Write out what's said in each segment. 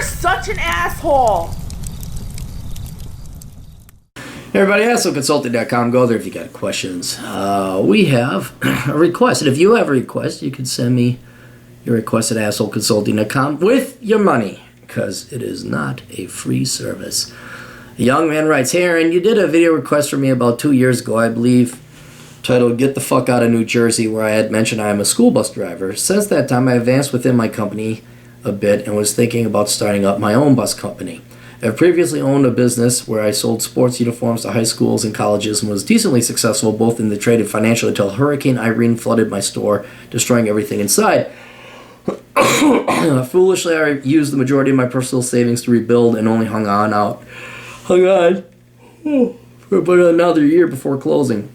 You're such an asshole. Hey everybody, AssholeConsulting.com. Go there if you got questions. We have a request. And if you have a request, you can send me your request at AssholeConsulting.com with your money, because it is not a free service. A young man writes, "Hey Aaron, you did a video request for me about 2 years ago, I believe, titled Get the Fuck Out of New Jersey, where I had mentioned I am a school bus driver. Since that time, I advanced within my company a bit and was thinking about starting up my own bus company. I've previously owned a business where I sold sports uniforms to high schools and colleges and was decently successful both in the trade and financially until Hurricane Irene flooded my store, destroying everything inside. Foolishly, I used the majority of my personal savings to rebuild and only hung on for about another year before closing.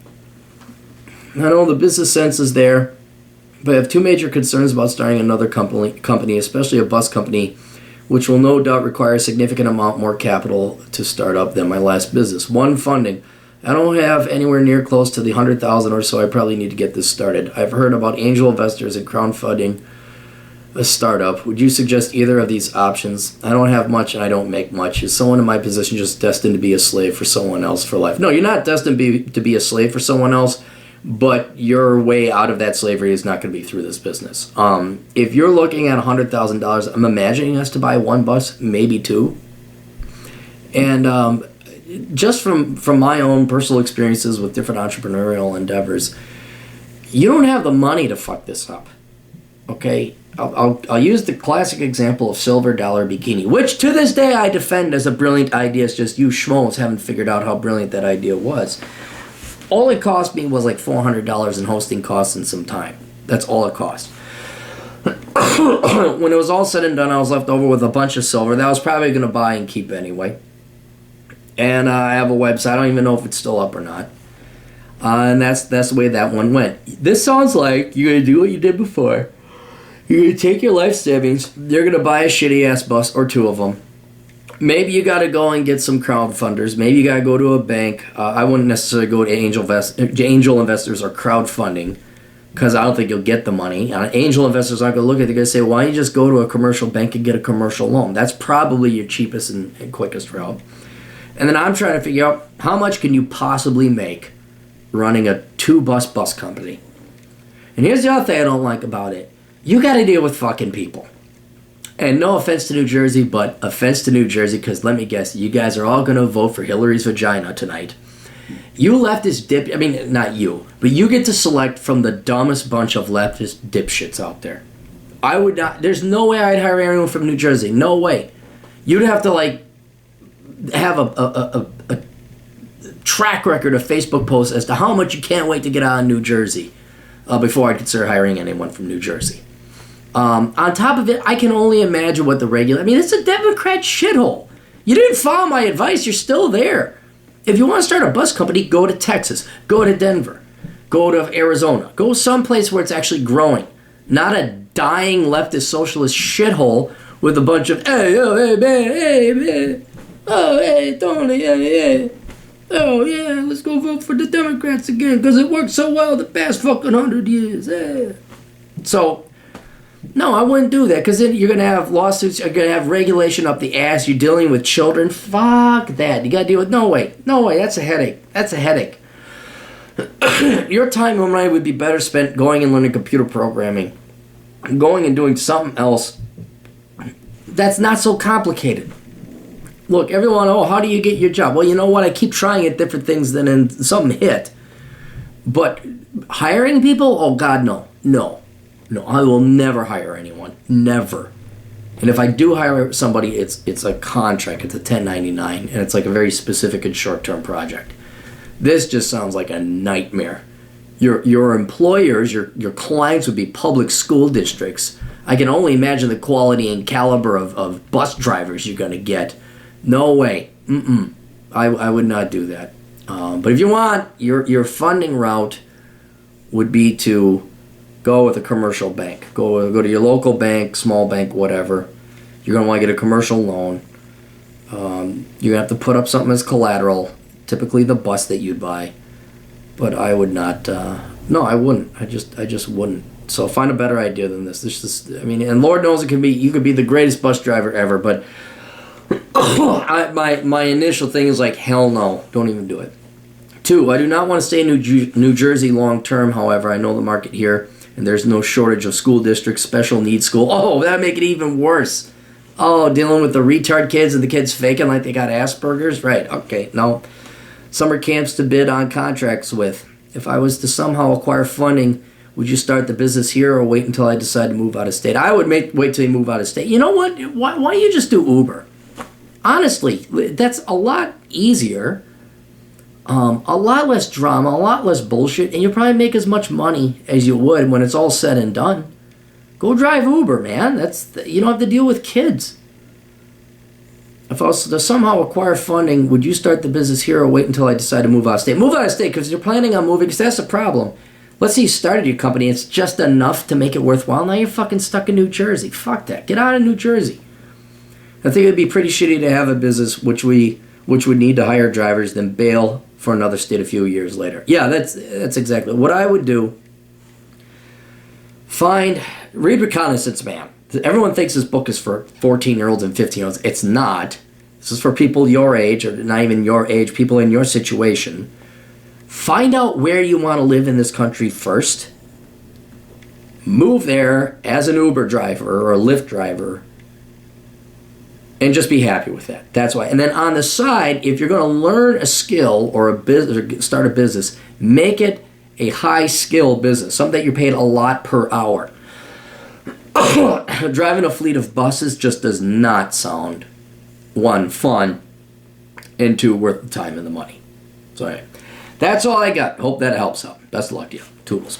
I know the business sense is there, but I have two major concerns about starting another company, especially a bus company, which will no doubt require a significant amount more capital to start up than my last business. One, funding. I don't have anywhere near close to the $100,000 or so I probably need to get this started. I've heard about angel investors and crowdfunding a startup. Would you suggest either of these options? I don't have much and I don't make much. Is someone in my position just destined to be a slave for someone else for life? No, you're not destined to be a slave for someone else, but your way out of that slavery is not going to be through this business. If you're looking at $100,000, I'm imagining us to buy one bus, maybe two. And just from my own personal experiences with different entrepreneurial endeavors, you don't have the money to fuck this up. Okay? I'll use the classic example of Silver Dollar Bikini, which to this day I defend as a brilliant idea. It's just you schmoes haven't figured out how brilliant that idea was. All it cost me was like $400 in hosting costs and some time. That's all it cost. When it was all said and done, I was left over with a bunch of silver that I was probably going to buy and keep anyway. And I have a website. I don't even know if it's still up or not. And that's the way that one went. This sounds like you're going to do what you did before. You're going to take your life savings. You're going to buy a shitty-ass bus or two of them. Maybe you got to go and get some crowdfunders. Maybe you got to go to a bank. I wouldn't necessarily go to angel investors or crowdfunding, because I don't think you'll get the money. Angel investors aren't going to look at it. They're going to say, why don't you just go to a commercial bank and get a commercial loan? That's probably your cheapest and quickest route. And then I'm trying to figure out how much can you possibly make running a bus company. And here's the other thing I don't like about it. You got to deal with fucking people. And no offense to New Jersey, but offense to New Jersey, because let me guess, you guys are all going to vote for Hillary's vagina tonight. You leftist not you, but you get to select from the dumbest bunch of leftist dipshits out there. I would not, there's no way I'd hire anyone from New Jersey. No way. You'd have to, have a track record of Facebook posts as to how much you can't wait to get out of New Jersey before I'd consider hiring anyone from New Jersey. On top of it, I can only imagine what it's a Democrat shithole. You didn't follow my advice, you're still there. If you want to start a bus company, go to Texas, go to Denver, go to Arizona, go someplace where it's actually growing. Not a dying leftist socialist shithole with a bunch of, hey man, oh, hey, Tony, hey. Oh, yeah, let's go vote for the Democrats again, because it worked so well the past fucking 100 years, yeah. So, no, I wouldn't do that, because then you're going to have lawsuits, you're going to have regulation up the ass, you're dealing with children. Fuck that. You got to deal with, no way, that's a headache. Your time and money would be better spent going and learning computer programming, going and doing something else that's not so complicated. Look, everyone, how do you get your job? Well, you know what, I keep trying at different things, then something hit. But hiring people? Oh, God, no, I will never hire anyone. Never. And if I do hire somebody, it's a contract. It's a 1099, and it's like a very specific and short-term project. This just sounds like a nightmare. Your employers, your clients would be public school districts. I can only imagine the quality and caliber of bus drivers you're going to get. No way. I would not do that. But if you want, your funding route would be to go with a commercial bank. Go to your local bank, small bank, whatever. You're going to want to get a commercial loan. You're going to have to put up something as collateral, typically the bus that you'd buy. But I would not. No, I wouldn't. I just wouldn't. So find a better idea than this. And Lord knows you could be the greatest bus driver ever, but my initial thing is like, hell no, don't even do it. 2, I do not want to stay in New Jersey long term. However, I know the market here, and there's no shortage of school districts, special needs school. Oh, that'd make it even worse. Oh, dealing with the retard kids and the kids faking like they got Asperger's? Right, okay, no. Summer camps to bid on contracts with. If I was to somehow acquire funding, would you start the business here or wait until I decide to move out of state? I would wait till you move out of state. You know what? Why don't you just do Uber? Honestly, that's a lot easier, a lot less drama, a lot less bullshit, and you'll probably make as much money as you would when it's all said and done. Go drive Uber, man. You don't have to deal with kids. If I was to somehow acquire funding, would you start the business here or wait until I decide to move out of state? Move out of state because you're planning on moving, because that's the problem. Let's say you started your company, it's just enough to make it worthwhile. Now you're fucking stuck in New Jersey. Fuck that. Get out of New Jersey. I think it would be pretty shitty to have a business which would need to hire drivers, then bail for another state a few years later. Yeah, that's exactly what I would do. Read Reconnaissance Man. Everyone thinks this book is for 14-year-olds and 15-year-olds. It's not. This is for people your age, or not even your age, people in your situation. Find out where you want to live in this country first. Move there as an Uber driver or a Lyft driver. And just be happy with that. That's why. And then on the side, if you're going to learn a skill or a business or start a business, make it a high-skill business, something that you're paid a lot per hour. Driving a fleet of buses just does not sound, 1, fun, and 2, worth the time and the money. So, that's all I got. Hope that helps out. Best of luck to you. Toodles.